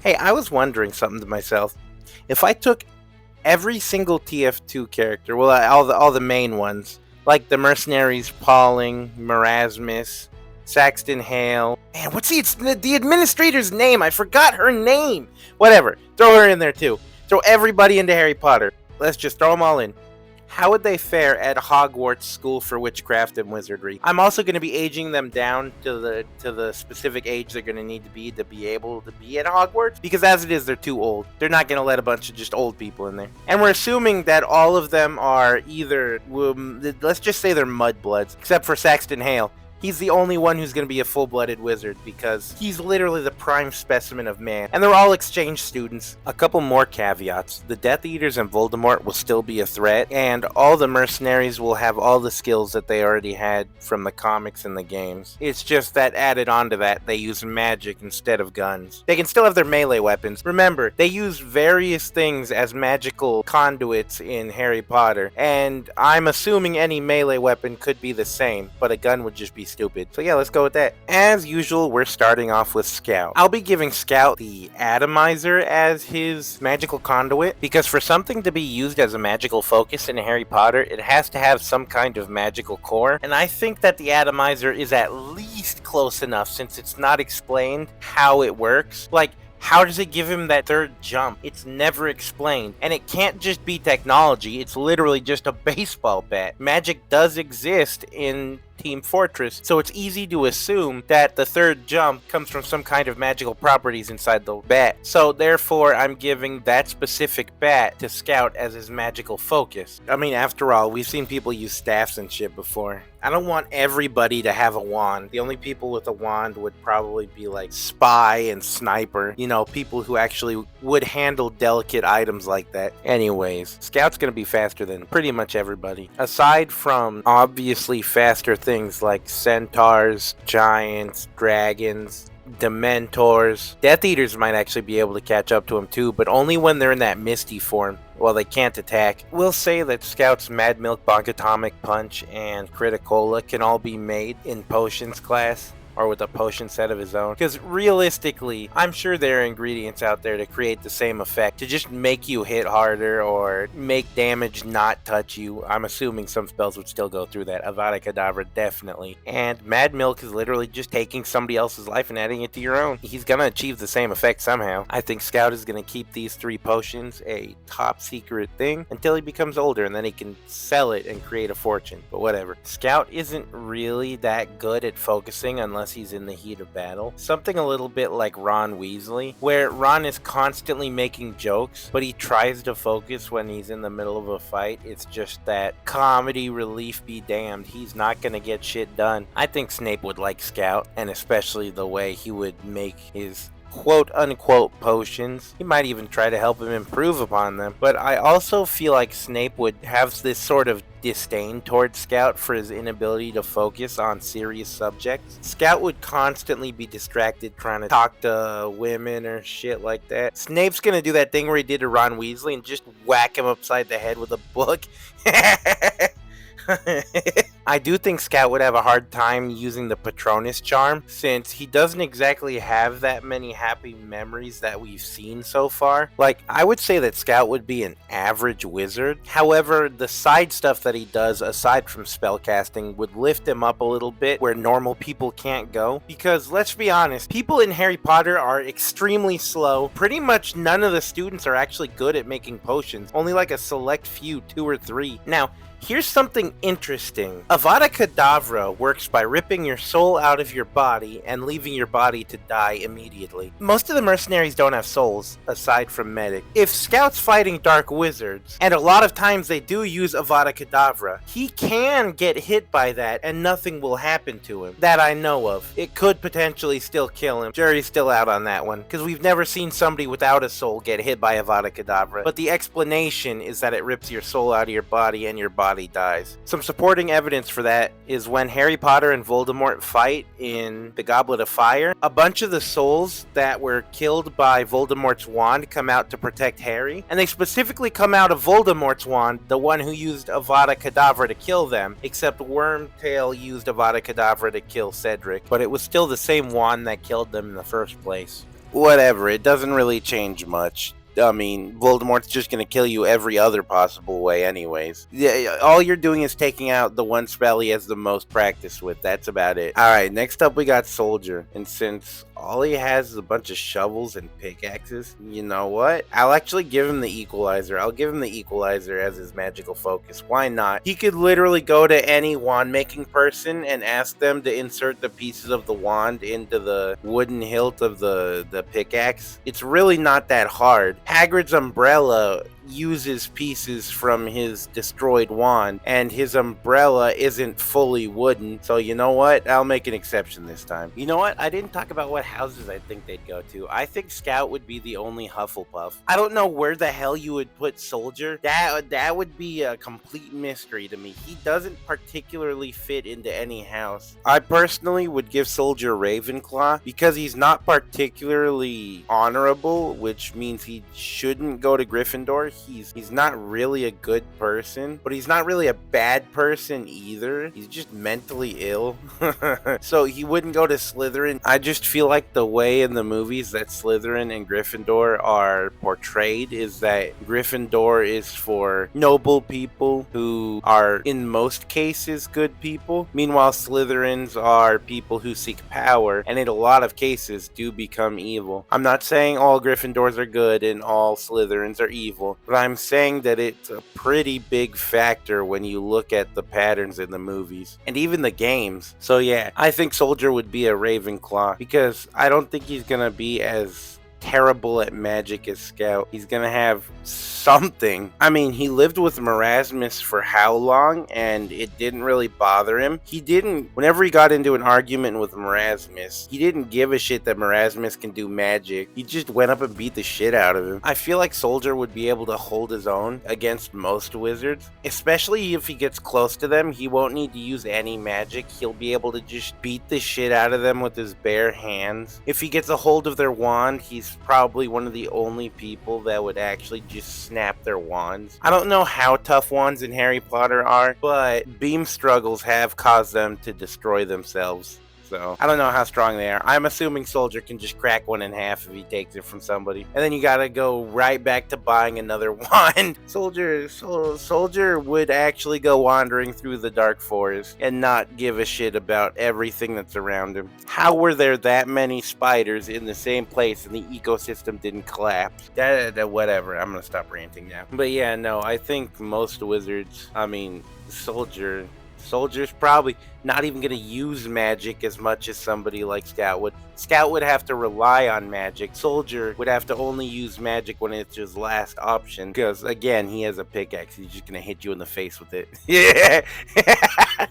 Hey, I was wondering something to myself. If I took every single TF2 character, well, all the main ones, like the Mercenaries, Pauling, Marasmus, Saxton Hale. Man, what's the administrator's name? I forgot her name. Whatever. Throw her in there too. Throw everybody into Harry Potter. Let's just throw them all in. How would they fare at Hogwarts School for Witchcraft and Wizardry? I'm also going to be aging them down to the specific age they're going to need to be able to be at Hogwarts, because as it is, they're too old. They're not going to let a bunch of just old people in there. And we're assuming that all of them are either, let's just say they're mudbloods, except for Saxton Hale. He's the only one who's going to be a full-blooded wizard because he's literally the prime specimen of man. And they're all exchange students. A couple more caveats. The Death Eaters and Voldemort will still be a threat, and all the mercenaries will have all the skills that they already had from the comics and the games. It's just that added on to that, they use magic instead of guns. They can still have their melee weapons. Remember, they use various things as magical conduits in Harry Potter, and I'm assuming any melee weapon could be the same, but a gun would just be stupid. So yeah, let's go with that. As usual, we're starting off with Scout. I'll be giving Scout the Atomizer as his magical conduit, because for something to be used as a magical focus in Harry Potter, it has to have some kind of magical core, and I think that the Atomizer is at least close enough since it's not explained how it works. Like, how does it give him that third jump? It's never explained. And it can't just be technology, it's literally just a baseball bat. Magic does exist in Team Fortress, so it's easy to assume that the third jump comes from some kind of magical properties inside the bat. So therefore, I'm giving that specific bat to Scout as his magical focus. I mean, after all, we've seen people use staffs and shit before. I don't want everybody to have a wand. The only people with a wand would probably be like Spy and Sniper. You know, people who actually would handle delicate items like that. Anyways, Scout's gonna be faster than pretty much everybody. Aside from obviously faster things like centaurs, giants, dragons, Dementors. Death Eaters might actually be able to catch up to him too, but only when they're in that misty form. Well, they can't attack. We'll say that Scout's Mad Milk, Bonk Atomic Punch, and Criticola can all be made in Potions class, or with a potion set of his own. Because realistically, I'm sure there are ingredients out there to create the same effect, to just make you hit harder or make damage not touch you. I'm assuming some spells would still go through that. Avada Kedavra, definitely. And Mad Milk is literally just taking somebody else's life and adding it to your own. He's gonna achieve the same effect somehow. I think Scout is gonna keep these 3 potions a top secret thing until he becomes older, and then he can sell it and create a fortune. But whatever. Scout isn't really that good at focusing unless he's in the heat of battle. Something a little bit like Ron Weasley, where Ron is constantly making jokes, but he tries to focus when he's in the middle of a fight. It's just that comedy relief be damned. He's not gonna get shit done. I think Snape would like Scout, and especially the way he would make his quote-unquote potions. He might even try to help him improve upon them. But I also feel like Snape would have this sort of disdain towards Scout for his inability to focus on serious subjects. Scout would constantly be distracted trying to talk to women or shit like that. Snape's gonna do that thing where he did to Ron Weasley and just whack him upside the head with a book. I do think Scout would have a hard time using the Patronus charm, since he doesn't exactly have that many happy memories that we've seen so far. Like, I would say that Scout would be an average wizard. However, the side stuff that he does, aside from spellcasting, would lift him up a little bit where normal people can't go. Because, let's be honest, people in Harry Potter are extremely slow. Pretty much none of the students are actually good at making potions. Only like a select few, 2 or 3. Now, here's something interesting. Avada Kedavra works by ripping your soul out of your body and leaving your body to die immediately. Most of the mercenaries don't have souls, aside from Medic. If Scout's fighting dark wizards, and a lot of times they do use Avada Kedavra, he can get hit by that and nothing will happen to him. That I know of. It could potentially still kill him. Jury's still out on that one, because we've never seen somebody without a soul get hit by Avada Kedavra. But the explanation is that it rips your soul out of your body and your body dies. Some supporting evidence for that is when Harry Potter and Voldemort fight in the Goblet of Fire. A bunch of the souls that were killed by Voldemort's wand come out to protect Harry, and they specifically come out of Voldemort's wand, the one who used Avada Kedavra to kill them, except Wormtail used Avada Kedavra to kill Cedric, but it was still the same wand that killed them in the first place. whatever. It doesn't really change much. I mean, Voldemort's just gonna kill you every other possible way, anyways. Yeah, all you're doing is taking out the one spell he has the most practice with. That's about it. All right, next up we got Soldier, and since all he has is a bunch of shovels and pickaxes, you know what? I'll actually give him the Equalizer. I'll give him the Equalizer as his magical focus. Why not? He could literally go to any wand making person and ask them to insert the pieces of the wand into the wooden hilt of the pickaxe. It's really not that hard. Hagrid's umbrella uses pieces from his destroyed wand, and his umbrella isn't fully wooden, so you know what? I'll make an exception this time. You know what? I didn't talk about what houses I think they'd go to. I think Scout would be the only Hufflepuff. I don't know where the hell you would put Soldier. That would be a complete mystery to me. He doesn't particularly fit into any house. I personally would give Soldier Ravenclaw because he's not particularly honorable, which means he shouldn't go to Gryffindor. He's not really a good person, but he's not really a bad person either. He's just mentally ill. So he wouldn't go to Slytherin. I just feel like the way in the movies that Slytherin and Gryffindor are portrayed is that Gryffindor is for noble people who are in most cases good people. Meanwhile, Slytherins are people who seek power and in a lot of cases do become evil. I'm not saying all Gryffindors are good and all Slytherins are evil, but I'm saying that it's a pretty big factor when you look at the patterns in the movies and even the games. So yeah, I think Soldier would be a Ravenclaw because I don't think he's gonna be as terrible at magic as Scout. He's gonna have something. I mean, he lived with Marasmus for how long, and it didn't really bother him. Whenever he got into an argument with Marasmus, he didn't give a shit that Marasmus can do magic. He just went up and beat the shit out of him. I feel like Soldier would be able to hold his own against most wizards, especially if he gets close to them. He won't need to use any magic. He'll be able to just beat the shit out of them with his bare hands. If he gets a hold of their wand, he's probably one of the only people that would actually just snap their wands. I don't know how tough wands in Harry Potter are, but beam struggles have caused them to destroy themselves. So I don't know how strong they are. I'm assuming Soldier can just crack one in half if he takes it from somebody. And then you gotta go right back to buying another wand. Soldier would actually go wandering through the dark forest and not give a shit about everything that's around him. How were there that many spiders in the same place and the ecosystem didn't collapse? Whatever, I'm gonna stop ranting now. But yeah, no, I think most wizards, Soldier's probably not even going to use magic as much as somebody like Scout would. Scout would have to rely on magic. Soldier would have to only use magic when it's his last option. Because, again, he has a pickaxe. He's just going to hit you in the face with it. Yeah.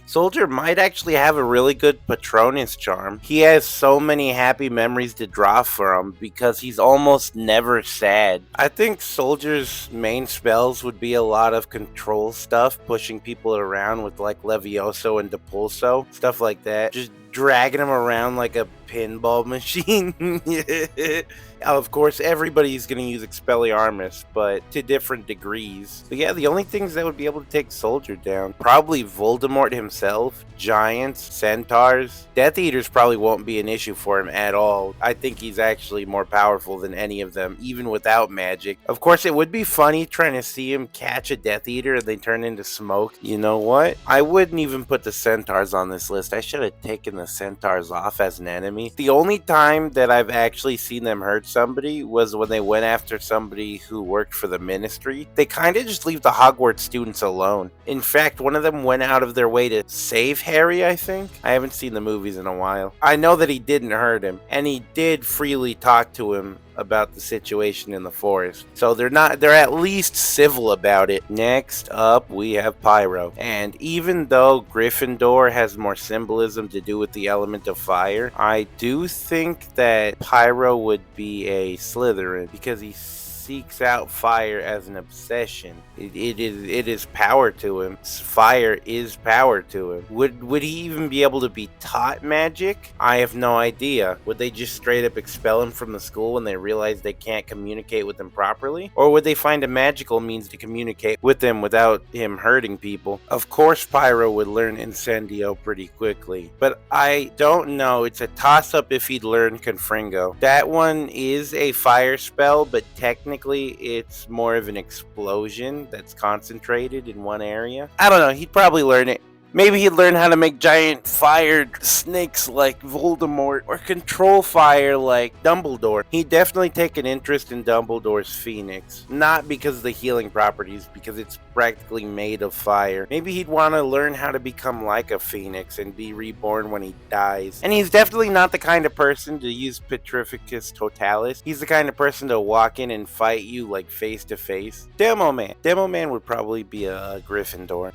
Soldier might actually have a really good Patronus charm. He has so many happy memories to draw from because he's almost never sad. I think Soldier's main spells would be a lot of control stuff, pushing people around with like Levioso and Depulso, stuff like that. Just dragging him around like a pinball machine. Of course, everybody's going to use Expelliarmus, but to different degrees. So yeah, the only things that would be able to take Soldier down, probably Voldemort himself, giants, centaurs. Death Eaters probably won't be an issue for him at all. I think he's actually more powerful than any of them, even without magic. Of course, it would be funny trying to see him catch a Death Eater and they turn into smoke. You know what? I wouldn't even put the centaurs on this list. I should have taken the centaurs off as an enemy. The only time that I've actually seen them hurt somebody was when they went after somebody who worked for the ministry. They kind of just leave the Hogwarts students alone. In fact, one of them went out of their way to save Harry, I think. I haven't seen the movies in a while. I know that he didn't hurt him, and he did freely talk to him about the situation in the forest. So they're at least civil about it. Next up, we have Pyro. And even though Gryffindor has more symbolism to do with the element of fire, I do think that Pyro would be a Slytherin because he seeks out fire as an obsession. It is power to him. Fire is power to him. Would he even be able to be taught magic? I have no idea. Would they just straight up expel him from the school when they realize they can't communicate with him properly? Or would they find a magical means to communicate with him without him hurting people? Of course Pyro would learn Incendio pretty quickly, but I don't know. It's a toss-up if he'd learn Confringo. That one is a fire spell, but technically it's more of an explosion that's concentrated in one area. I don't know, he'd probably learn it. Maybe he'd learn how to make giant fire snakes like Voldemort, or control fire like Dumbledore. He'd definitely take an interest in Dumbledore's Phoenix. Not because of the healing properties, because it's practically made of fire. Maybe he'd want to learn how to become like a Phoenix and be reborn when he dies. And he's definitely not the kind of person to use Petrificus Totalis. He's the kind of person to walk in and fight you like face to face. Demo Man would probably be a Gryffindor.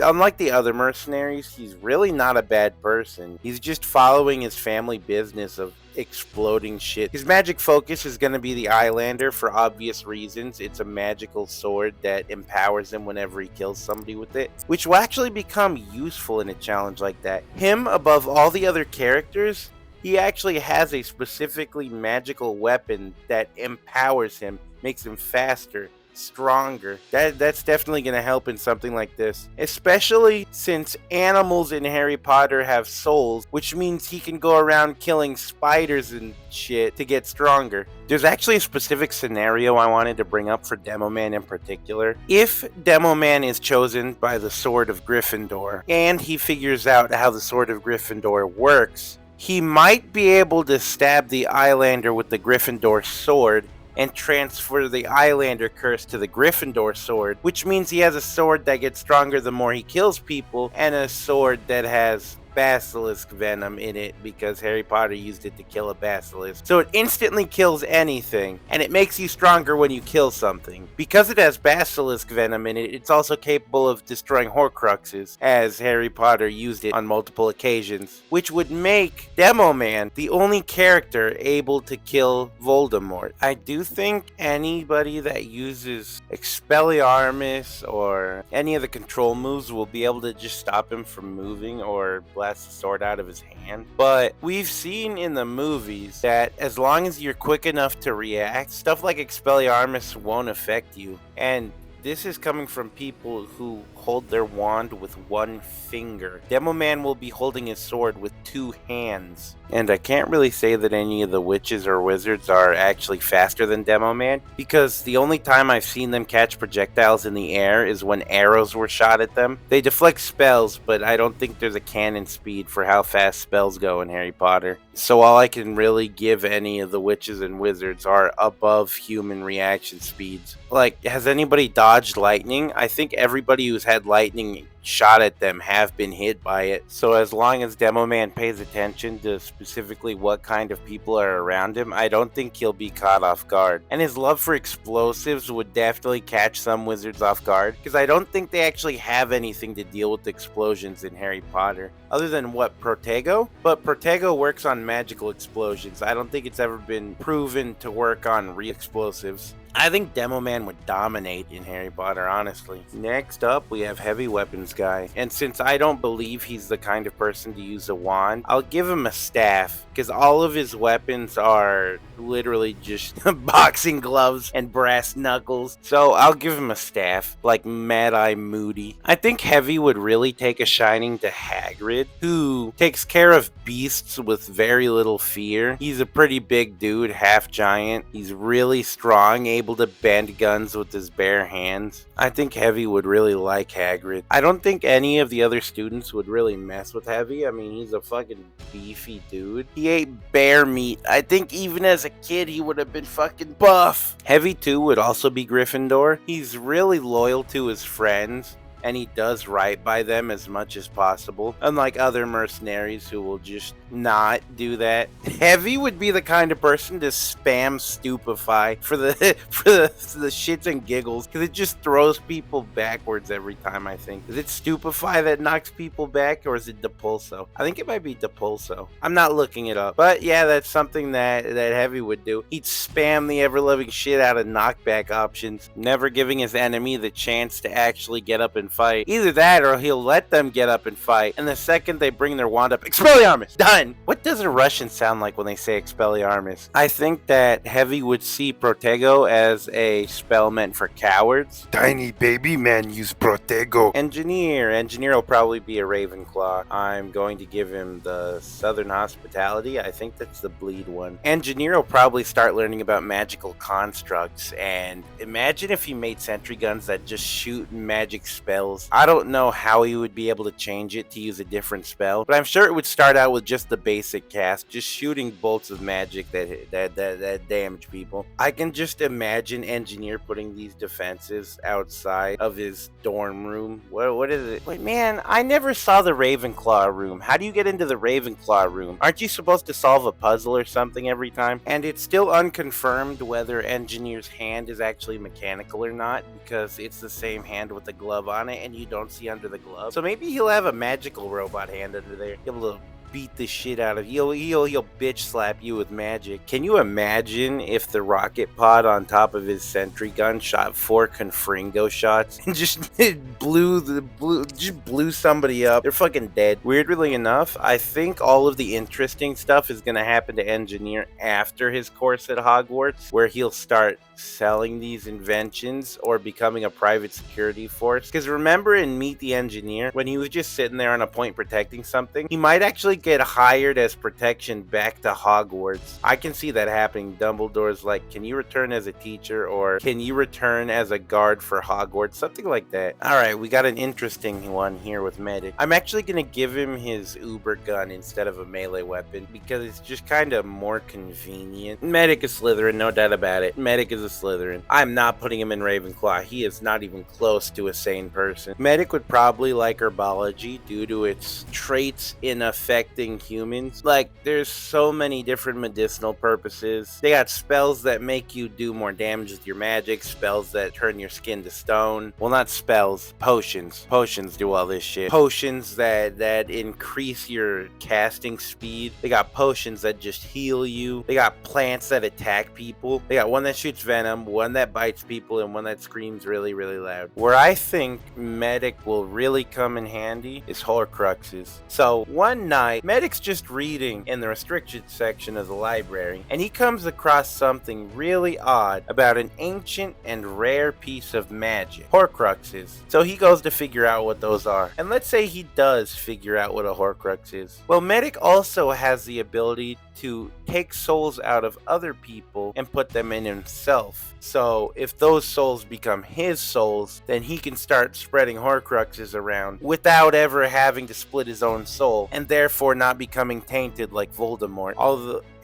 Unlike the other mercenaries, he's really not a bad person. He's just following his family business of exploding shit. His magic focus is going to be the Eyelander for obvious reasons. It's a magical sword that empowers him whenever he kills somebody with it, which will actually become useful in a challenge like that. Him, above all the other characters, he actually has a specifically magical weapon that empowers him, makes him faster, stronger. That's definitely going to help in something like this, especially since animals in Harry Potter have souls, which means he can go around killing spiders and shit to get stronger. There's actually a specific scenario I wanted to bring up for Demo Man in particular. If Demo Man is chosen by the Sword of Gryffindor and he figures out how the Sword of Gryffindor works, he might be able to stab the Eyelander with the Gryffindor sword and transfer the Eyelander curse to the Gryffindor sword, which means he has a sword that gets stronger the more he kills people, and a sword that has basilisk venom in it because Harry Potter used it to kill a basilisk. So it instantly kills anything, and it makes you stronger when you kill something. Because it has basilisk venom in it, it's also capable of destroying Horcruxes, as Harry Potter used it on multiple occasions, which would make Demo Man the only character able to kill Voldemort. I do think anybody that uses Expelliarmus or any of the control moves will be able to just stop him from moving or blast the sword out of his hand. But we've seen in the movies that as long as you're quick enough to react, stuff like Expelliarmus won't affect you. And this is coming from people who hold their wand with one finger. Demo Man will be holding his sword with two hands. And I can't really say that any of the witches or wizards are actually faster than Demo Man, because the only time I've seen them catch projectiles in the air is when arrows were shot at them. They deflect spells, but I don't think there's a cannon speed for how fast spells go in Harry Potter. So all I can really give any of the witches and wizards are above human reaction speeds. Like, has anybody dodged lightning? I think everybody who's had lightning shot at them have been hit by it. So as long as Demo Man pays attention to specifically what kind of people are around him, I don't think he'll be caught off guard. And his love for explosives would definitely catch some wizards off guard, because I don't think they actually have anything to deal with explosions in Harry Potter, other than what, Protego? But Protego works on magical explosions. I don't think it's ever been proven to work on real explosives. I think Demo Man would dominate in Harry Potter, honestly. Next up, we have Heavy Weapons Guy. And since I don't believe he's the kind of person to use a wand, I'll give him a staff, because all of his weapons are literally just boxing gloves and brass knuckles. So I'll give him a staff, like Mad-Eye Moody. I think Heavy would really take a shining to Hagrid, who takes care of beasts with very little fear. He's a pretty big dude, half giant. He's really strong, able to bend guns with his bare hands. I think Heavy would really like Hagrid. I don't think any of the other students would really mess with Heavy. I mean, he's a fucking beefy dude. He ate bear meat. I think even as a kid, he would have been fucking buff. Heavy too would also be Gryffindor. He's really loyal to his friends. and he does right by them as much as possible, unlike other mercenaries who will just not do that. Heavy would be the kind of person to spam stupefy for the for the shits and giggles, because it just throws people backwards every time. I think, is it stupefy that knocks people back, or is it depulso? I think it might be depulso. I'm not looking it up, but yeah, that's something that Heavy would do. He'd spam the ever-living shit out of knockback options, never giving his enemy the chance to actually get up and fight. Either that, or he'll let them get up and fight, and the second they bring their wand up, Expelliarmus! Done! What does a Russian sound like when they say Expelliarmus? I think that Heavy would see Protego as a spell meant for cowards. Tiny baby man use Protego. Engineer will probably be a Ravenclaw. I'm going to give him the Southern Hospitality. I think that's the bleed one. Engineer will probably start learning about magical constructs, and imagine if he made sentry guns that just shoot magic spells. I don't know how he would be able to change it to use a different spell, but I'm sure it would start out with just the basic cast, just shooting bolts of magic that damage people. I can just imagine Engineer putting these defenses outside of his dorm room. What is it? Wait, man, I never saw the Ravenclaw room. How do you get into the Ravenclaw room? Aren't you supposed to solve a puzzle or something every time? And it's still unconfirmed whether Engineer's hand is actually mechanical or not, because it's the same hand with the glove on it and you don't see under the glove. So maybe he'll have a magical robot hand under there, able to beat the shit out of you. He'll bitch slap you with magic. Can you imagine if the rocket pod on top of his sentry gun shot 4 Confringo shots and just blew somebody up? They're fucking dead. Weirdly enough, I think all of the interesting stuff is gonna happen to Engineer after his course at Hogwarts, where he'll start selling these inventions or becoming a private security force. Because remember in Meet the Engineer, when he was just sitting there on a point protecting something, he might actually get hired as protection back to Hogwarts. I can see that happening. Dumbledore's like, can you return as a teacher, or can you return as a guard for Hogwarts? Something like that. Alright, we got an interesting one here with Medic. I'm actually going to give him his Uber gun instead of a melee weapon, because it's just kind of more convenient. Medic is Slytherin, no doubt about it. Medic is a Slytherin. I'm not putting him in Ravenclaw. He is not even close to a sane person. Medic would probably like herbology due to its traits in affecting humans. Like, there's so many different medicinal purposes. They got spells that make you do more damage with your magic, spells that turn your skin to stone. Well, not spells, potions. Potions do all this shit. Potions that increase your casting speed. They got potions that just heal you. They got plants that attack people. They got one that shoots venom, one that bites people, and one that screams really, really loud. Where I think Medic will really come in handy is Horcruxes. So, one night, Medic's just reading in the restricted section of the library, and he comes across something really odd about an ancient and rare piece of magic, Horcruxes. So he goes to figure out what those are. And let's say he does figure out what a Horcrux is. Well, Medic also has the ability to take souls out of other people and put them in himself. So if those souls become his souls, then he can start spreading Horcruxes around without ever having to split his own soul, and therefore not becoming tainted like Voldemort.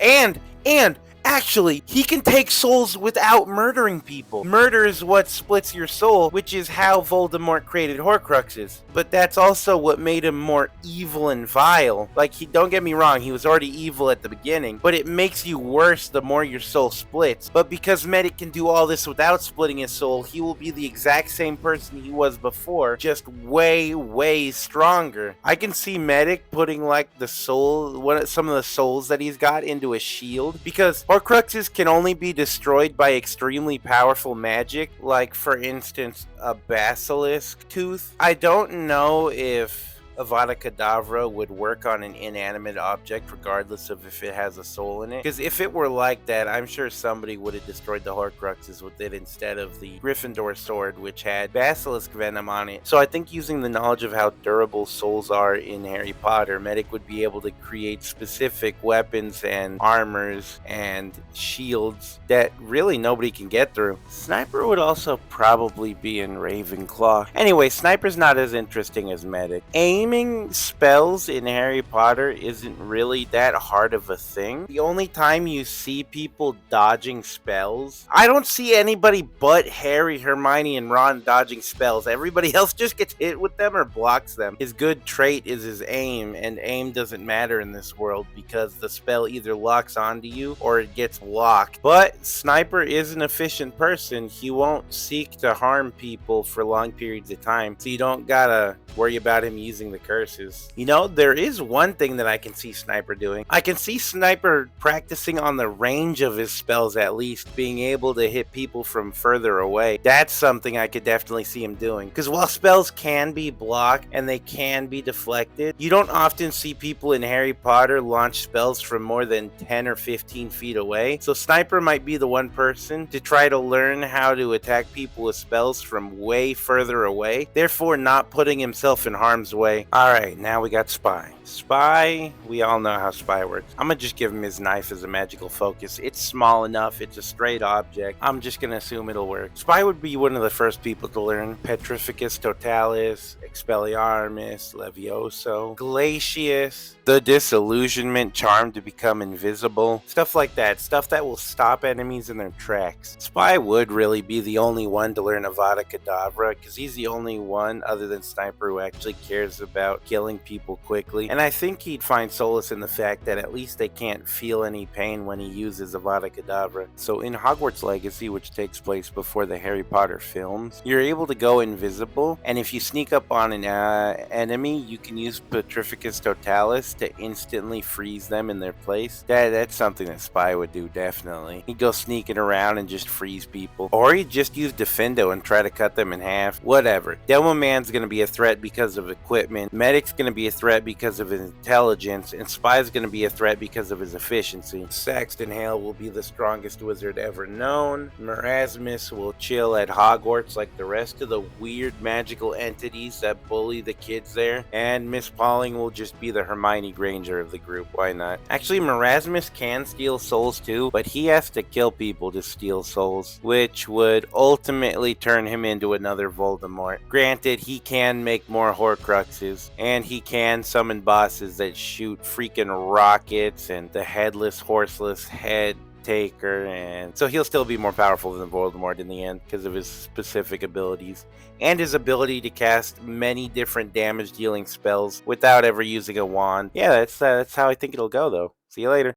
And actually, he can take souls without murdering people. Murder is what splits your soul, which is how Voldemort created Horcruxes. But that's also what made him more evil and vile. Like, don't get me wrong, he was already evil at the beginning, but it makes you worse the more your soul splits. But because Medic can do all this without splitting his soul, he will be the exact same person he was before, just way, way stronger. I can see Medic putting like some of the souls that he's got into a shield, because Horcruxes can only be destroyed by extremely powerful magic, like for instance a basilisk tooth. I don't know if Avada Kedavra would work on an inanimate object regardless of if it has a soul in it. Because if it were like that, I'm sure somebody would have destroyed the Horcruxes with it instead of the Gryffindor sword, which had basilisk venom on it. So I think using the knowledge of how durable souls are in Harry Potter, Medic would be able to create specific weapons and armors and shields that really nobody can get through. Sniper would also probably be in Ravenclaw. Anyway, Sniper's not as interesting as Medic. Aim Timing spells in Harry Potter isn't really that hard of a thing. The only time you see people dodging spells, I don't see anybody but Harry, Hermione, and Ron dodging spells. Everybody else just gets hit with them or blocks them. His good trait is his aim, and aim doesn't matter in this world because the spell either locks onto you or it gets blocked. But Sniper is an efficient person. He won't seek to harm people for long periods of time, so you don't gotta worry about him using the curses. You know, there is one thing that I can see Sniper doing. I can see Sniper practicing on the range of his spells, at least being able to hit people from further away. That's something I could definitely see him doing, because while spells can be blocked and they can be deflected, you don't often see people in Harry Potter launch spells from more than 10 or 15 feet away. So Sniper might be the one person to try to learn how to attack people with spells from way further away, therefore not putting himself in harm's way. Alright, now we got Spy. Spy, we all know how Spy works. I'm gonna just give him his knife as a magical focus. It's small enough, it's a straight object. I'm just gonna assume it'll work. Spy would be one of the first people to learn Petrificus Totalis, Expelliarmus, Levioso, Glacius, the Disillusionment Charm to become invisible, stuff like that. Stuff that will stop enemies in their tracks. Spy would really be the only one to learn Avada Kedavra, because he's the only one other than Sniper who actually cares about killing people quickly. And I think he'd find solace in the fact that at least they can't feel any pain when he uses Avada Kedavra. So in Hogwarts Legacy, which takes place before the Harry Potter films, you're able to go invisible, and if you sneak up on an enemy, you can use Petrificus Totalis to instantly freeze them in their place. That's something that Spy would do, definitely. He'd go sneaking around and just freeze people. Or he'd just use Defendo and try to cut them in half. Whatever. Demo Man's gonna be a threat because of equipment, Medic's gonna be a threat because of his intelligence, and Spy's gonna be a threat because of his efficiency. Saxton Hale will be the strongest wizard ever known. Merasmus will chill at Hogwarts like the rest of the weird magical entities that bully the kids there. And Miss Pauling will just be the Hermione Granger of the group. Why not? Actually, Merasmus can steal souls too, but he has to kill people to steal souls, which would ultimately turn him into another Voldemort. Granted, he can make more Horcruxes, and he can summon bosses that shoot freaking rockets and the headless, horseless head taker, and so he'll still be more powerful than Voldemort in the end because of his specific abilities and his ability to cast many different damage dealing spells without ever using a wand. Yeah, that's how I think it'll go though. See you later.